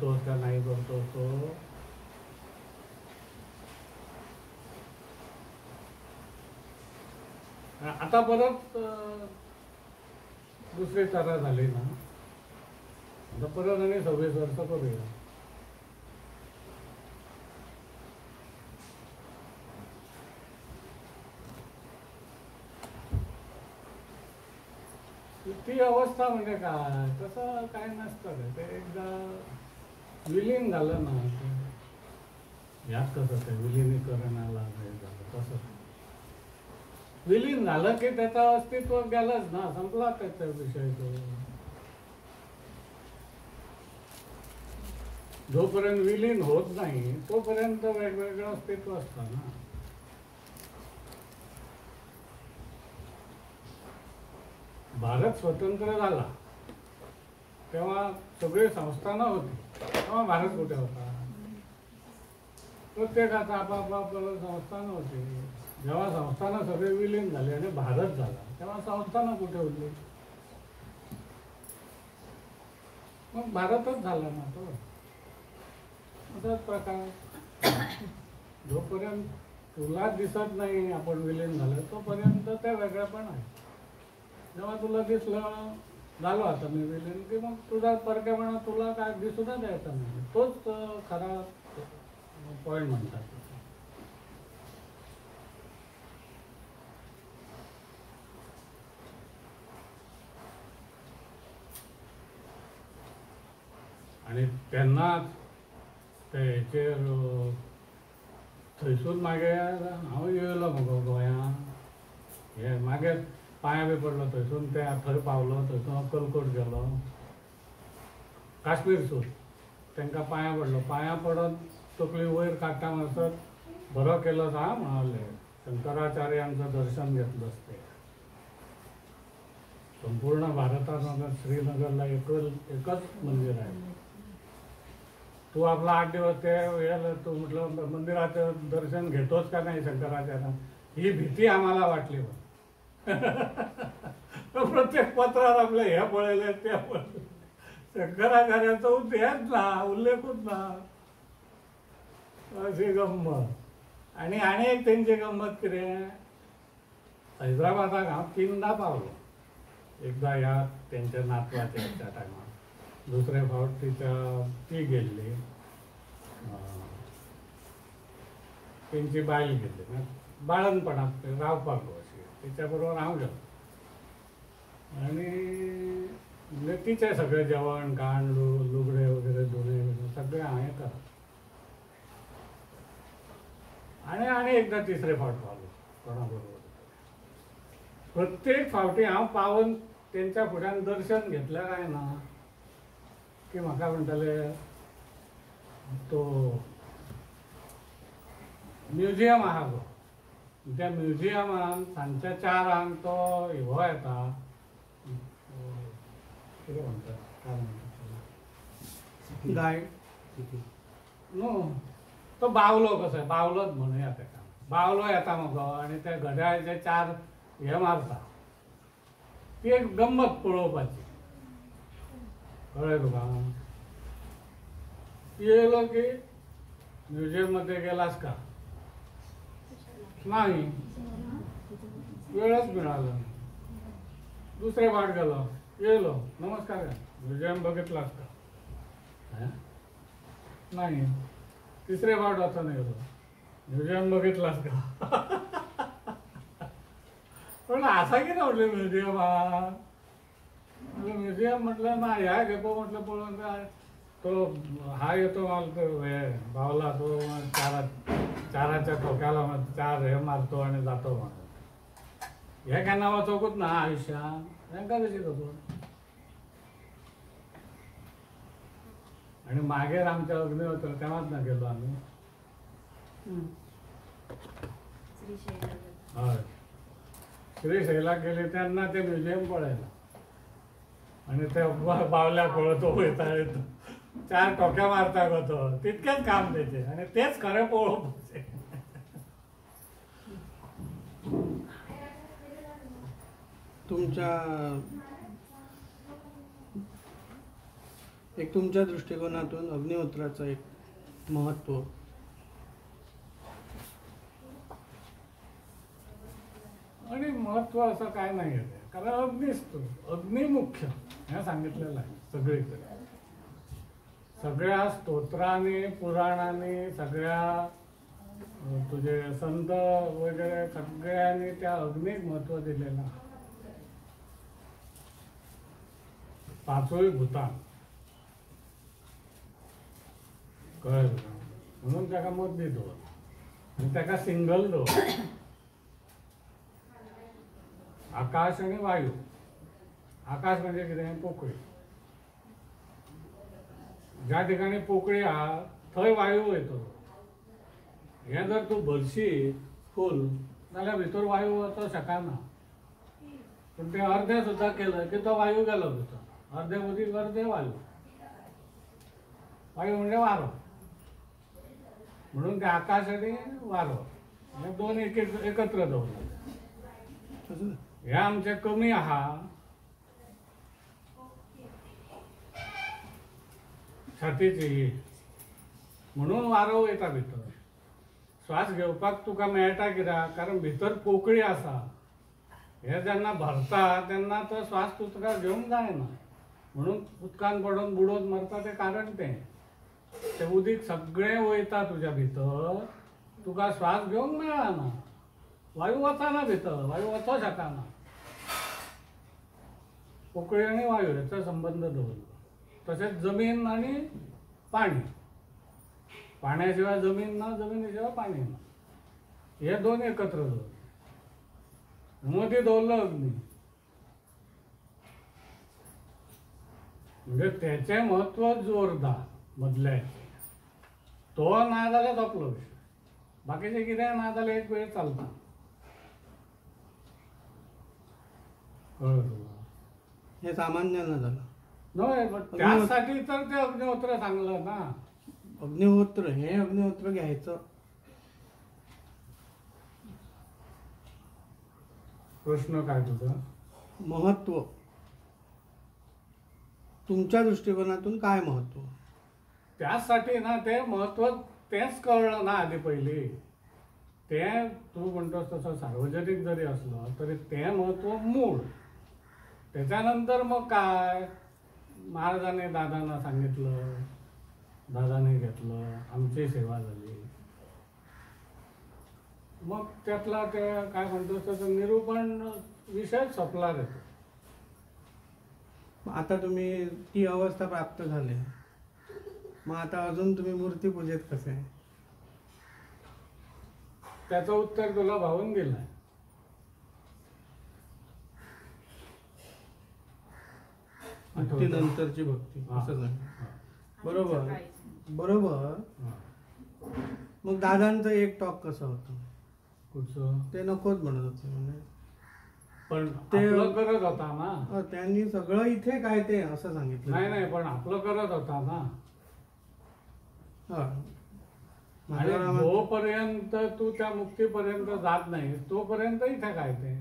करतोस का नाही करतोस तो आता परत दुसरी तरा झाली ना, आता परत आणि 26 वर्ष करूया. ती अवस्था म्हणजे काय, तसं काय नसतं ते. एकदा विलीन झालं ना, यात कसं ते विलिनीकरणाला झालं तसं विलीन झालं की त्याचं अस्तित्व गेलंच ना, संपला त्याचा विषय तो. जोपर्यंत विलीन होत नाही तोपर्यंत वेगवेगळं अस्तित्व असतं ना. भारत स्वतंत्र झाला तेव्हा सगळी संस्थानं होती, तेव्हा भारत कुठे होता? प्रत्येकाचा आपापला संस्थानं होती. जेव्हा संस्थानं सगळे विलीन झाले आणि भारत झाला तेव्हा संस्थानं कुठे होती? मग भारतच झाला ना तो. असाच प्रकार. जोपर्यंत तुला दिसत नाही आपण विलीन झालं तोपर्यंत ते वेगळं पण आहे. जेव्हा तुला दिसलं झालो आता मी विलीन की मग तुझा परकेपणा तुला काय दिसूनच द्यायचा नाही. तोच खरा पॉईंट म्हणतात. आणि त्यांनाच त्याचे थंयसून मागे हांव येयलो मगो गोंयां. हे मागे पांयां बी पडलो थंयसून ते थंय पावलो. थंयसून अक्कलकोट गेलो. काश्मीरसून तांकां पांयां पडलो. पांयां पडोन तकली वयर काडटा म्हणसर बरो केलो सा म्हणाले. शंकराचार्यांचं दर्शन घेतलंच ते. संपूर्ण भारतात श्रीनगरला एकच मंदिर आहे. तू आपला 8 दिवस ते वेळेला तू म्हटलं मंदिराचं दर्शन घेतोच का नाही शंकराचार्य, ही भीती आम्हाला वाटली. प्रत्येक पत्रात आपले हे पळले ते पळले. शंकराचार्याचा हेच ना, उल्लेखच ना. अशी गंमत. आणि एक त्यांची गंमत कितें, हैदराबादाक हांव 3दा पावलो. एकदा ह्या त्यांच्या नातवाच्या त्या टायमार, दुसरे फावट ती गेल्ली, त्यांची बायल गेल्ली बाळणपणात रावपाक अशी. तिच्या बरोबर हांव गेलो आणि म्हणजे तिचें सगळें जेवण खाण लुगडे वगैरे धुणे सगळें हांवें करप. आणि एकदा तिसरे फावट पावलो कोणा बरोबर. प्रत्येक फावटी हांव पावून त्यांच्या फुड्यान दर्शन घेतलें काय ना की म्हाका म्हणटाले तो म्युजियम आहा गो, त्या म्युजियमान सांजच्या 4 तो हो येता, कितें म्हणटात काय म्हणटात गायड न्हू, तो बावलो कसो बावलोच म्हणुया ताका. बावलो येता मगो आनी त्या घड्याळाचे 4 हे मारता. ती एक गंमत पळोवपाची. कळ्ळें तुका? येयलो की म्युजियम मध्ये गेलास का? नाही, वेळच मिळाला. दुसरे फावट गेलो, येयलो, नमस्कार म्युजियम बघितलास का? नाही. तिसरे फावट वचून येयलो, म्युजियम बघितलास का? पण असा कितें म्हटलं म्युजियम हा? म्युजियम म्हटलं ना, ह्या घेतो म्हटलं पळोवन काय तो हा येतो मला तो हे बावला तो चाराच्या ठोक्याला 4 हे मारतो आणि जातो म्हणून. हे केन्ना वचोकूच ना आयुश्यान, तांकां कशी खबर. आणि मागीर आमच्या अग्निहोत्र तेव्हाच ना गेलो आम्ही. हय, श्रीशैलाक गेले तेन्ना ते म्युजियम पळयला. आणि ते बावल्याक पळोवचो वयता 4 ठोक्या मारता गो तो. तितकेच काम त्याचे आणि तेच खरें पळोवपाचें. तुमच्या एक तुमच्या दृष्टिकोनातून अग्निहोत्राचं एक महत्त्व. आणि महत्व असं काय नाही आहे, कारण अग्नीच तो, अग्नी मुख्य हे सांगितलेलं आहे सगळीकडे. सगळ्या स्तोत्राने, पुराणाने, सगळ्या तुझे संत वगैरे सगळ्यांनी त्या अग्नीक महत्व दिलेलं आहे. पाचोळी भूतान कळलं, म्हणून त्याका मध्य दोन आणि त्याका सिंगल दोन. आकाश आणि वायू. आकाश म्हणजे कितें? पोकळी. ज्या ठिकाणी पोकळी हा थंय वायू येतो. हे जर तू भरशी फुल जाल्यार भितर वायू वचो शकना. पण ते अर्धे सुद्धा केलं की तो वायू गेलो भितर. अर्धे उदीक, अर्धे वायू. वायू म्हणजे वारो. म्हणून ते आकाश आणि वारो हे दोन एकत्र दवरले. हे आमचे कमी आहा छातीची, म्हणून वारो वयता भितर. श्वास घेवपाक तुका मेळटा कित्याक? कारण भितर पोकळी आसा. हे जेन्ना भरता तेन्ना तो श्वास तुका घेवंक जायना, म्हणून उदकान पडून बुडोवन मरता ते कारण ते उदीक सगळें वयता तुज्या भितर, तुका श्वास घेवंक मेळना. वायू वचना भितर, वायू वचो शकना. पोकळी आणि वायू याचा संबंध दवरलो. तसेच जमीन आणि पाणी. पाण्याशिवाय जमीन ना, जमिनीशिवाय पाणी ना. हे दोन एकत्र दवरले. मध्ये दवरलं अग्नी. म्हणजे त्याचे महत्व जोरदार मधल्याचे. तो ना जाल्यार सोंपलो विषय. बाकीचे कितें ना जाल्यार एक वेळ चलता. हे सामान्यांना झालं नाही, पण त्यासाठी तर ते अग्निहोत्र सांगलं ना. अग्निहोत्र, हे अग्निहोत्र घ्यायचं. प्रश्न काय तुझा? महत्व तुमच्या दृष्टिकोनातून काय महत्व? त्यासाठी ना ते महत्व तेच कळलं ना आधी पहिली. ते तू म्हणतोस तसं सार्वजनिक जरी असलं तरी ते महत्व मूळ. त्याच्यानंतर मग काय महाराजांनी दादांना सांगितलं, दादाने घेतलं, आमची सेवा झाली. मग त्यातला ते काय म्हणतोस तसं निरूपण विषय संपला देतो. आता तुम्ही ती अवस्था प्राप्त झाली, मग आता अजून तुम्ही मूर्ती पूजेत कसे? त्याचं उत्तर तुला भावून दिलंय. नंतरची भक्ती असं नाही. बरोबर बरोबर. मग दादांचं एक टॉक कसं होतं? कुठचं? ते नकोच म्हणत होते. म्हणजे पण ते करत होता ना. त्यांनी सगळं इथे काय ते असं सांगितलं. नाही, पण आपलं करत होता ना. आणि जोपर्यंत तू त्या मुक्तीपर्यंत जात नाही तोपर्यंत इथे काय ते.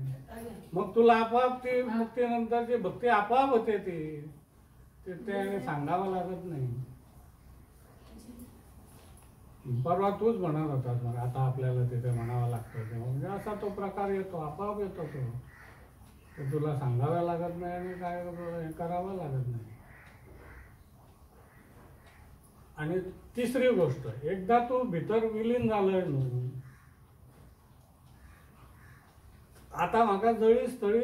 मग तुला आपोआप ती मुक्तीनंतरची भक्ती आपोआप होते. ते सांगावं लागत नाही. परवा तूच म्हणत होतास मग आता आपल्याला तिथे म्हणावं लागतं. म्हणजे असा तो प्रकार येतो, आपोआप येतो तो. तुला सांगावं लागत नाही आणि काय हे करावं लागत नाही. आणि तिसरी गोष्ट, एकदा तू भीतर विलीन झालोय न्हू, आता म्हाका जळी स्थळी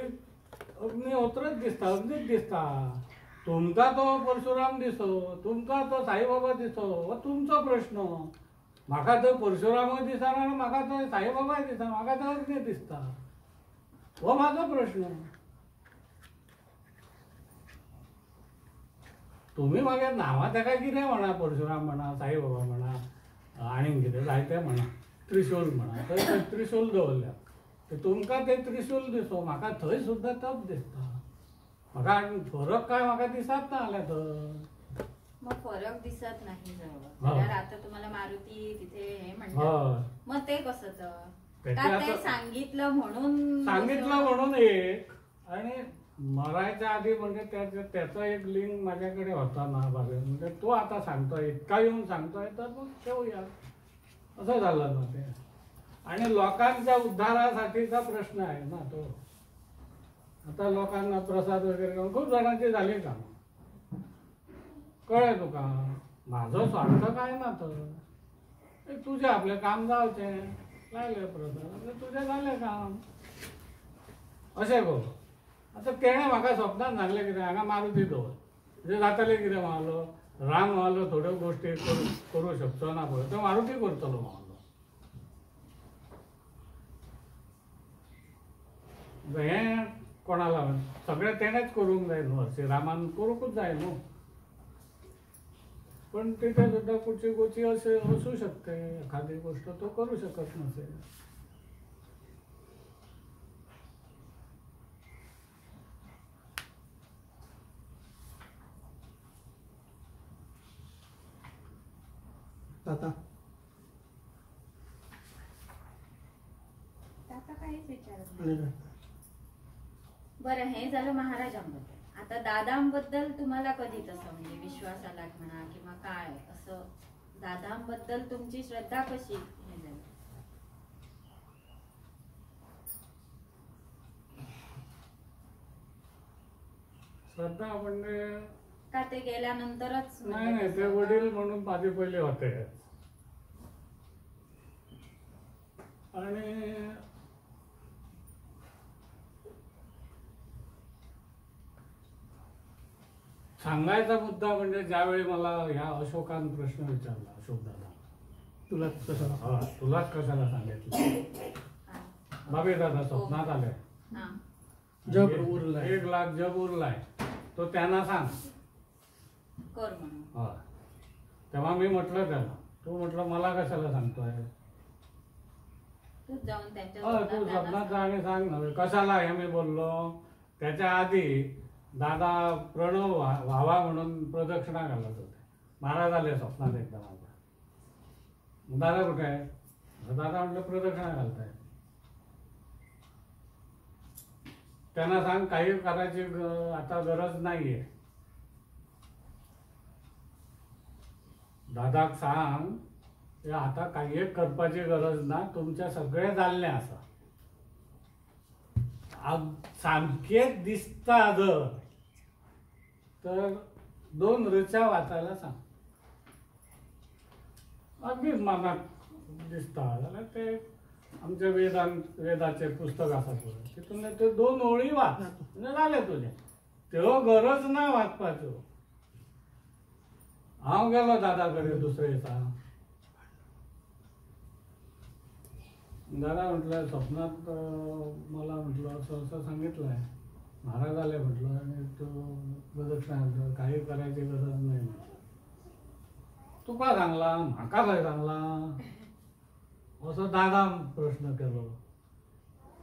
अग्निहोत्रच दिसता, अग्नीच दिसता. तुमका तो परशुराम दिसो, तुमका तो साईबाबा दिसो, हो तुमचो प्रश्न. म्हाका तो परशुरामय दिसना आणि म्हाका तो साईबाबाय दिसना, म्हाका तो अग्नी दिसता, हो माझा प्रश्न. तुम्ही मागे नावा ताका कितें म्हणा, परशुराम म्हणा, साईबाबा म्हणा, आणि कितें जायते म्हणा, त्रिशूल म्हणा, थंय त्रिशूल दवरल्या. तुमकां ते त्रिशूल दिसो, म्हाका थंय सुद्धा तप दिसता. म्हाका फरक काय म्हाका दिसत ना जाल्यार थंय. मग फरक दिसत नाही जाल्यार आता तुम्हाला मारुती तिथे हे म्हणतात, मग ते कसं तर सांगितलं म्हणून एक. आणि मरायच्या आधी म्हणजे त्याचा एक लिंक माझ्याकडे होता ना बाबा, म्हणजे तो आता सांगतोय, इतका येऊन सांगतोय, तर मग ठेवूया असं झालं ना ते. आणि लोकांच्या उद्धारासाठीचा प्रश्न आहे ना तो. आता लोकांना प्रसाद वगैरे करून खूप जणांची झाली का कळे तुका, माझं स्वार्थ काय ना तर तुझे आपले काम जावचे लागले प्रसाद तुझे झाले काम अशें गो. आता तेणें म्हाका स्वप्नान सांगलें कितें, हांगा मारुती दवर म्हणजे जातलें कितें म्हालो, राम म्हालो थोड्यो गोश्टी करूं शकचो ना पळय, तो मारुती करतलो म्हालो. हें कोणाला सगळें तेणेंच करूंक जाय न्हू, हरशी रामान करूंकूच जाय न्हू. पण तिथे सुद्धा कुठची गोची असे असू शकते, एखादी गोष्ट तो करू शकत नसेल. आता काहीच विचारत आणि नाही. काय? बरं, हे झालं महाराजांबद्दल. आता दादांबद्दल तुम्हाला कधी तसं म्हणजे विश्वास आला म्हणा किंवा काय असं, दादांबद्दल तुमची श्रद्धा कशी हे झाली? श्रद्धा म्हणजे का ते गेल्यानंतरच नाही नाही, ते तसं? वडील म्हणून माझे पहिले होते. आणि सांगायचा मुद्दा म्हणजे ज्यावेळी मला ह्या अशोकान प्रश्न विचारला, अशोक दादा तुला कसं हा तुलाच कशाला सांगितलं, हा. बाबे दादा स्वप्नात आले, हा. जग उरलाय. 1,00,000 जग उरलाय, तो त्यांना सांग. कर म्हणून. हा तेव्हा मी म्हटलं त्याला, तू म्हटलं मला कशाला सांगतोय, तूच जाऊन त्यांच्या तू स्वप्नात स्वप्नात जा त्यांना आणि सांग ना कशाला, हे मी बोललो. त्याच्या आधी दादा प्रणव व्हावा म्हणून प्रदक्षिणा घालत होते, महाराज आले स्वप्नात एकदा माझ्या. दादा कुठे आहे, दादा म्हटलं प्रदक्षिणा घालताय. त्यांना सांग काही करायची आता गरज नाहीये. दादाक सांग की आता काही एक करपाची गरज ना, तुमच्या सगळे जाल्ले आसा. सामकेच दिसता जर तर 2 ऋचा वाचायला सांग. अगदीच मनात दिसता जाल्यार ते आमचे वेदाचे पुस्तक आसा पळय, तितून ते 2 ओळी वाच म्हणजे जालें तुजें. त्यो गरज ना वाचपाच्यो. हांव गेलो दादा कडेन दुसरे दिसा, दादा म्हटलं स्वप्नात मला म्हटलं असं असं सांगितलंय, महाराज आले म्हटलं आणि तो प्रदक्षिणा काही करायची गरज नाही म्हटलं. तुका सांगला, म्हाका काय सांगला असं दादा प्रश्न केलो.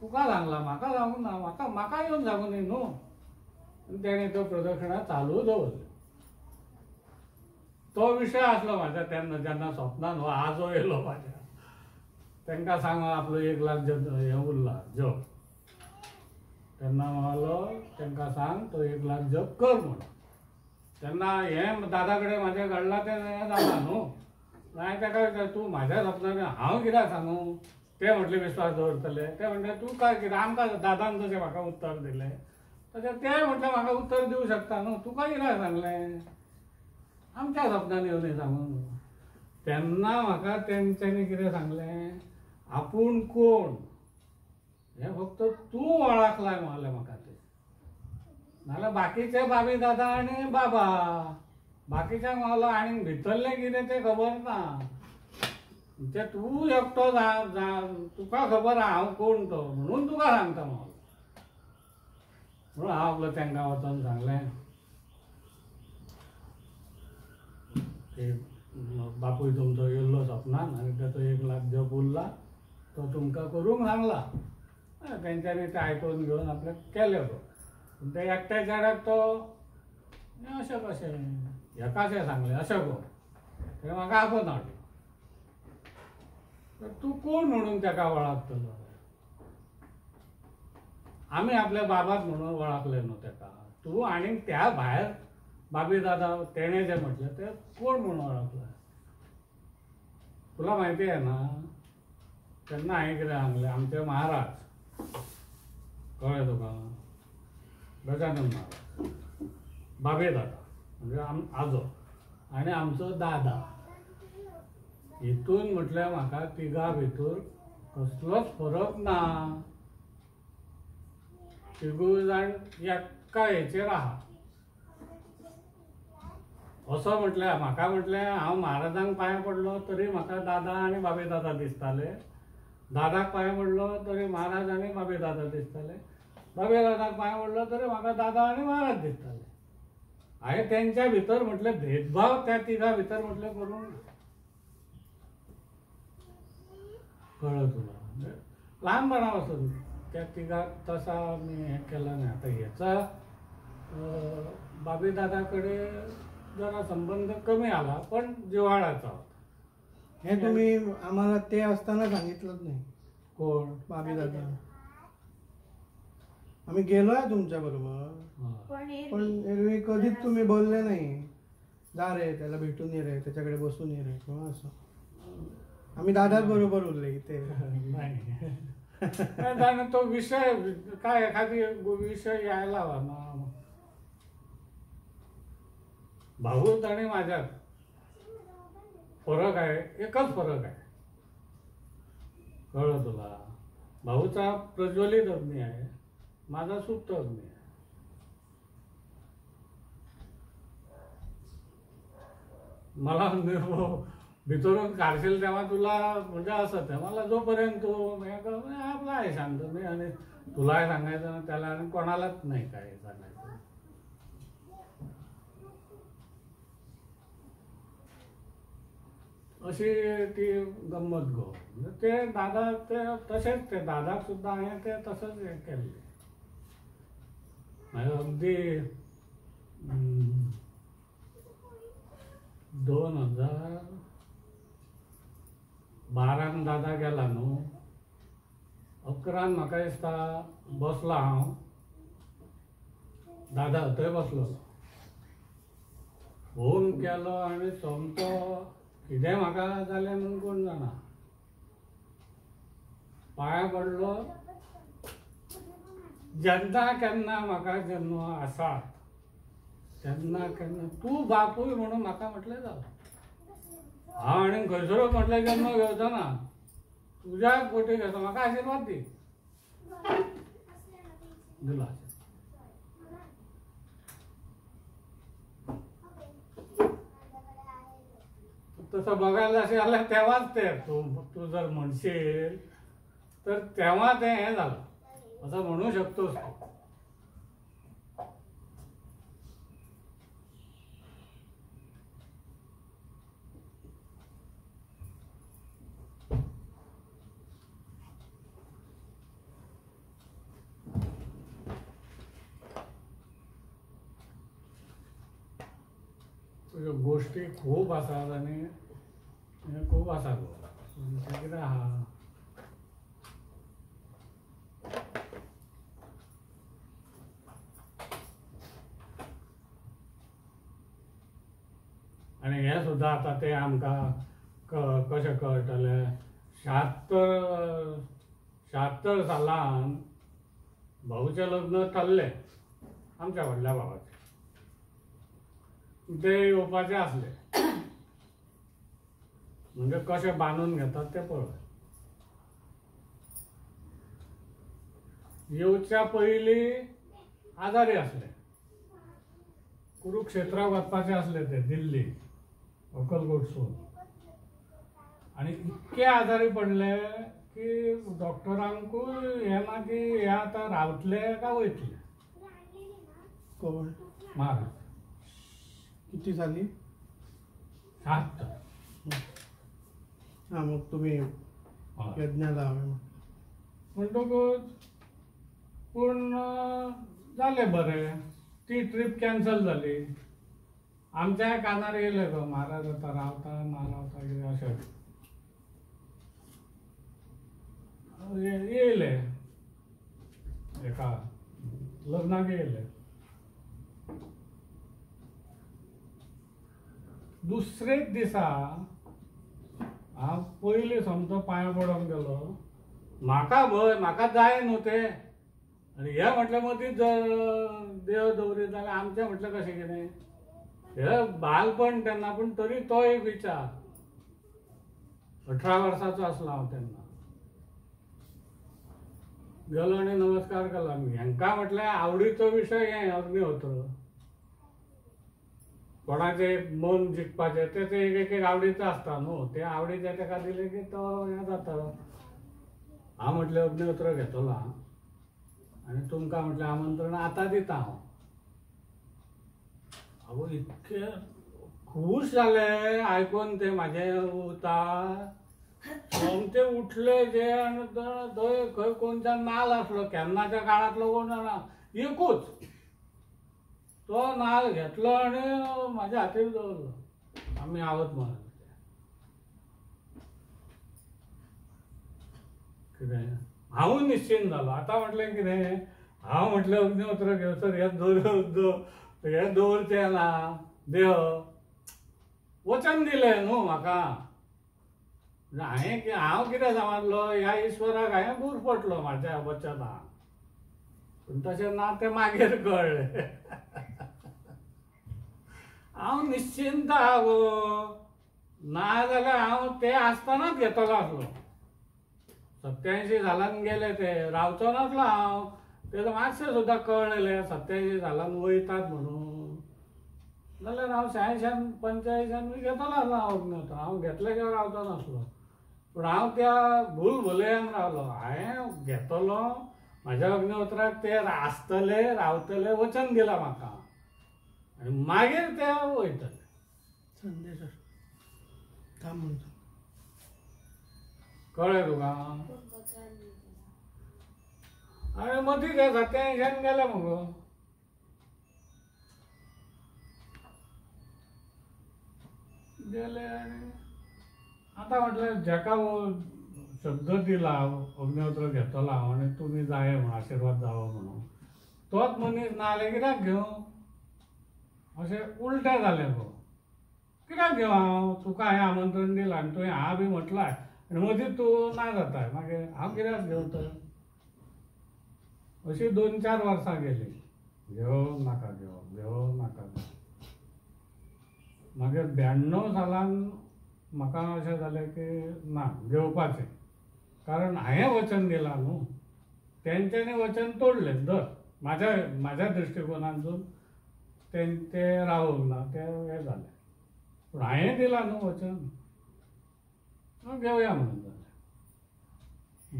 तुका सांगला, म्हाका सांगू ना, म्हाका येऊन सांगू न्ही न्हू. आणि त्याने तो प्रदक्षिणा चालू दवरली. तो विषय असलो माझ्या तेन्ना, जेन्ना स्वप्नान हो आजो येयलो माझ्या, तांकां सांग आपलो 1,00,000 हे उरला जप. तेन्ना म्हणलो तांकां सांग तो 1,00,000 जप कर म्हणून. तेन्ना हें दादा कडेन म्हाजें घडलां तें हें जाता न्हू. हांवें ताका विचारलें, तूं म्हाज्या स्वप्नान हांव कित्याक सांगू. ते म्हटले विश्वास दवरतले. ते म्हणले तूं काय कितें, आमकां दादान जशें म्हाका उत्तर दिलें तशें ते म्हटलें म्हाका उत्तर दिवं शकता न्हू, तुका कित्याक सांगलें, आमच्या स्वप्नान येवन हें सांगून. तेन्ना म्हाका तेंच्यांनी कितें सांगलें, आपूण कोण हें फक्त तूं वळखलाय म्हणलें म्हाका ते. नाल्यार बाकीचे बाबी दादा आनी बाबा, बाकीच्यांक म्हणलो आनीक भितरलें कितें तें खबर ना. ते तूं एकटो तुका खबर आहा हांव कोण तो, म्हणून तुका सांगता म्हणलो. म्हणून हांव आपलं तांकां वचोन सांगलें की बापूय तुमचो येयल्लो स्वप्नान आनी ताचो 1,00,000 जप उरला, तो तुमकां करूंक सांगला. तेंच्यांनी तें आयकून घेवन आपल्याक केलें गो. पूण ते एकट्या चेड्याक तो अशें कशें एकाशें सांगलें अशें गो. तें म्हाका आपोवन हाडलें. तर तूं कोण म्हणून ताका वळखतलो. आम्ही आपल्या बाबाच म्हणून ओळखले नव्हते का तू आणि त्या भायर बाबी दादा तेणे जे म्हटलं ते कोण म्हणून ओळखलं तुला माहिती आहे ना त्यांना आहे कितें सांगले आमचे महाराज कळ्ळें तुका गजानन महाराज बाबे दादा म्हणजे आजो आणि आमचो दादा हितून म्हटल्यार म्हाका तिगा भितर कसलोच फरक ना तिगूय जाण एका हेचेर आहा असो म्हटल्यार म्हाका म्हटलें हांव महाराजांक पांय पडलो तरी म्हाका दादा आनी बाबे दादा दिसताले दादाक पांय पडलो तरी महाराज आनी बाबे दादा दिसताले बाबे दादाक पांय पडलो तरी म्हाका दादा आनी महाराज दिसताले हांवें तेंच्या भितर म्हटलें भेदभाव त्या तिगा भितर म्हटलें करूंक ना कळ्ळें तुला म्हणजे ल्हानपणा पासून त्या तिगाक तसा मी हें केला नाही आता हेचा बाबी दादा कडेन जरा संबंध कमी आला पण जिव्हाळ्याचा होता हे तुम्ही आम्हाला ते असताना सांगितलंच नाही कोण बाबी दादा आम्ही गेलोय तुमच्या बरोबर हा. पण पण एरवी कधीच तुम्ही बोलले नाही जा रे त्याला भेटून ये रे त्याच्याकडे बसून ये रे किंवा असं आम्ही दादाच बरोबर उरले इथे नाही त्याने तो विषय काय एखादी विषय यायला हवा ना भाऊत आणि माझ्यात फरक आहे एकच फरक आहे कळलं तुला भाऊचा प्रज्वलित अग्नी आहे माझा सुप्त अग्नी आहे मला भितरून काढशील तेव्हा तुला म्हणजे असं ते मला जोपर्यंत तू आपला आहे सांगतो मी आणि तुलाही सांगायचं ना त्याला आणि कोणालाच नाही काय सांगायचं अशी ती गंमत गो म्हणजे ते दादा ते तसेच ते दादाक सुद्धा आहे ते तसंच हे केले म्हणजे अगदी 2012 दादा गेला न्हू 11 म्हाका दिसता बसलो हांव दादा थंय बसलो फोन केलो आनी सोमतो कितें म्हाका जालें म्हणून कोण जाणा पांया पडलो जेन्ना केन्ना म्हाका जन्म आसा तेन्ना केन्ना तूं बापूय म्हणून म्हाका म्हटलें जालें हांव आनी खंयसरूच म्हटलें जन्म घेवचो ना तुज्या पोटी घेता म्हाका आशिर्वाद दी दिलो तसं बघायला असे आलं तेव्हाच ते तू जर म्हणशील तर तेव्हा ते हे झालं असं म्हणू शकतोस तू गोष्टी खूप असतात आणि खूप आसा गो कितें आहा आणि हे सुद्धा आता ते आमकां कशें कळटलें 76 सालान भाऊचें लग्न ठरलें आमच्या व्हडल्या भावाचें ते येवपाचे आसले म्हणजे कशें बांदून घेतात ते पळय येवच्या पयलीं आजारी आसले कुरुक्षेत्राक वचपाचे आसले ते दिल्ली अक्कलकोटसून आनी इतके आजारी पडले की डॉक्टरांकूय हे ना की हे आतां रावतले काय वयतले कोण महाराज किती झाली 76 हा मग तुम्ही यज्ञाला हवे म्हणटकूच पूण जालें बरें ती ट्रीप कॅन्सल जाली आमच्या कानार येयले गो महाराज आतां रावता ना रावता कितें अशें येयले एका लग्नाक गेले. दुसरेच दिसा हांव पयलीं समजो पांया पडोंक गेलो. म्हाका भंय, म्हाका जाय न्हू तें. आनी हे म्हटल्यार मदींच जर देव दवरीत जाल्यार आमचें म्हटल्यार कशें कितें. हे बालपण तेन्ना, पूण तरी तो एक विचार. 18 वर्साचो आसलो हांव तेन्ना. गेलो आनी नमस्कार केलो आमी. हांकां म्हटल्यार आवडीचो विशय हें अग्निहोत्र. कोणाचें एक मन जिखपाचें तें एक एक आवडीचो आसता न्हू. तें आवडीचें ताका दिलें की तो हें जाता. हांव म्हटलें अग्निहोत्र घेतलो आनी तुमकां म्हटलें आमंत्रण आतां दिता हांव. आवय इतके खूश जाले आयकून ते म्हाजें उतार. सोमते उठले जे आनी थंय खंय कोणच्यान नाल्ल आसलो केन्नाच्या काळांतलो कोण जाणा, एकूच. तो नाल्ल घेतलो आनी म्हाज्या हातीर दवरलो. आमी आवत म्हणून. कितें हांवूय निश्चिंत जालो. आतां म्हटलें कितें, हांव म्हटलें अग्निहोत्र घेवसर हे दवरचें ना. देव वचन दिलें न्हू म्हाका. हांव कितें समजलो, ह्या ईश्वराक हांवें बूर पडलो म्हाज्या वचनाक. पूण तशें ना तें मागीर कळ्ळें. हांव निश्चिंत आहा गो. ना जाल्यार हांव तें आसतनाच घेतलो आसलो. 87 सालान गेले ते, रावचो नासलो हांव. तें मातशें सुद्दां कळलेलें 87 सालान वयतात म्हणून. जाल्यार हांव 86 85 घेतलो आसलो हांव अग्निहोत्र. हांव घेतले किंवा रावचो नासलो. पूण हांव त्या भूलभुलयान रावलो. हांवें घेतलो म्हाज्या अग्निहोत्राक, ते आसतले रावतले वचन दिलां म्हाका. आनी मागीर ते वयतले. संजय सर थांब म्हणतो. कळ्ळें तुका. आनी मदीं ते 87 गेले मुगो. गेले आनी आतां म्हटल्यार जेका शब्द दिला अग्निहोत्र घेतलो हांव आनी तुमी जाय म्हणून आशिर्वाद जावो म्हणून, तोच मनीस नाजाल्यार कित्याक घेवं. अशें उलटें जालें गो. कित्याक घेवं हांव. तुका हांवें आमंत्रण दिलां आनी तुवें हां बी म्हटलां आनी मदींच तूं ना जाता. मागीर हांव कित्याक घेवं तर. अशीं 2-4 वर्सां गेलीं. घेवं नाका घेवं नाका. मागीर 92 सालान म्हाका अशें जालें की ना घेवपाचें. कारण हांवें वचन दिलां न्हू. तेंच्यांनी वचन तोडलें धर. म्हाज्या दृश्टिकोनांतून ते रावूंक ना, तें हें जालें. पूण हांवें दिलां न्हू वचन. घेवया म्हणून जालें.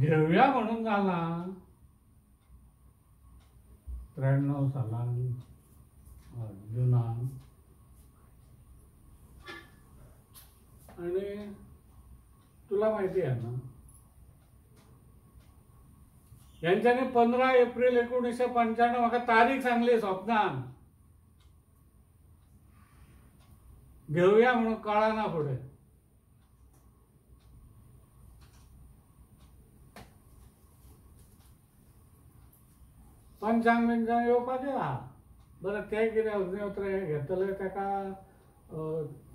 घेवया म्हणून जालां 93 सालान जुनान. आनी तुला माहिती आहे ना, यांच्यानी 15 एप्रिल 1995 म्हाका तारीख सांगली स्वप्नान. घेवया म्हणून कळना फुडें. पंचांग बिंचांग येवपाचें आहा. बरें तें कितें अग्निहोत्र हें घेतलें तेका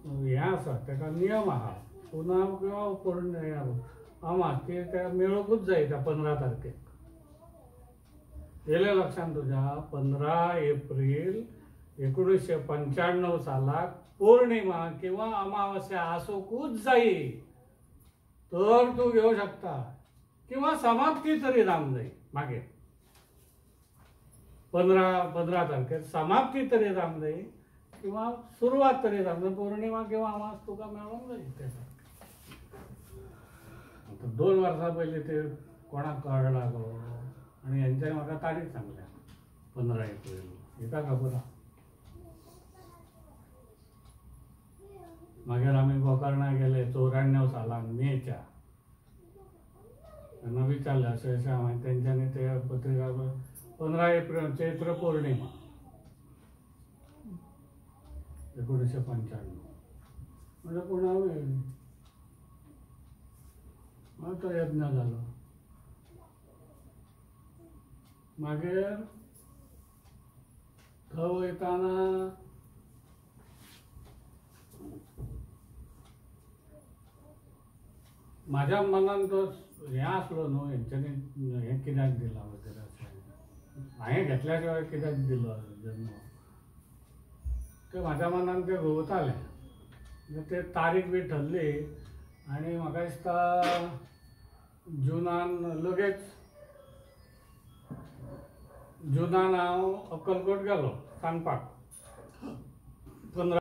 हें आसा, तेका नियम आहा. पुनव किंवा पूर्ण अमास ती त्या मेळोंकूच जाय त्या 15 तारखेक. येलें लक्षांत तुज्या. 15 एप्रिल 1995 सालाक पौर्णिमा किंवा अमावस्या आसूंकूच जायी तर तूं घेवं शकता. किंवा समाप्ती तरी जावंक जाय मागीर. 15 तारखेर समाप्ती तरी जावंक जाय किंवा सुरवात तरी जावंक जाय. पौर्णिमा किंवा अमास तुका मेळोंक जाय ते सारकें. आतां 2 वर्सां पयलीं ते कोणाक कळला गो. आनी हेंच्यांनी म्हाका तारीख सांगल्या 15 एप्रिल. हेका खबर आहा. मागीर आमी गोकर्णा गेले 94 सालान मेच्या. तेन्ना विचारलें अशें अशें हांवें. तेंच्यांनी ते पत्रिका 15 एप्रिल चैत्र पौर्णिमा 1995 म्हणजे कोणाक येयली. तो यज्ञ जालो. मागीर थंय वयताना म्हाज्या मनान तो हें आसलो न्हू हेंच्यांनी हें कित्याक दिला वगैरे अशें हांवें घेतल्या शिवाय कित्याक दिलो जल्म ते म्हाज्या मनान तें घुंवतालें ते तारीख बी ठरली आनी म्हाका दिसता जुनान लगेच जुनान हांव अक्कलकोट गेलो सांगपाक 15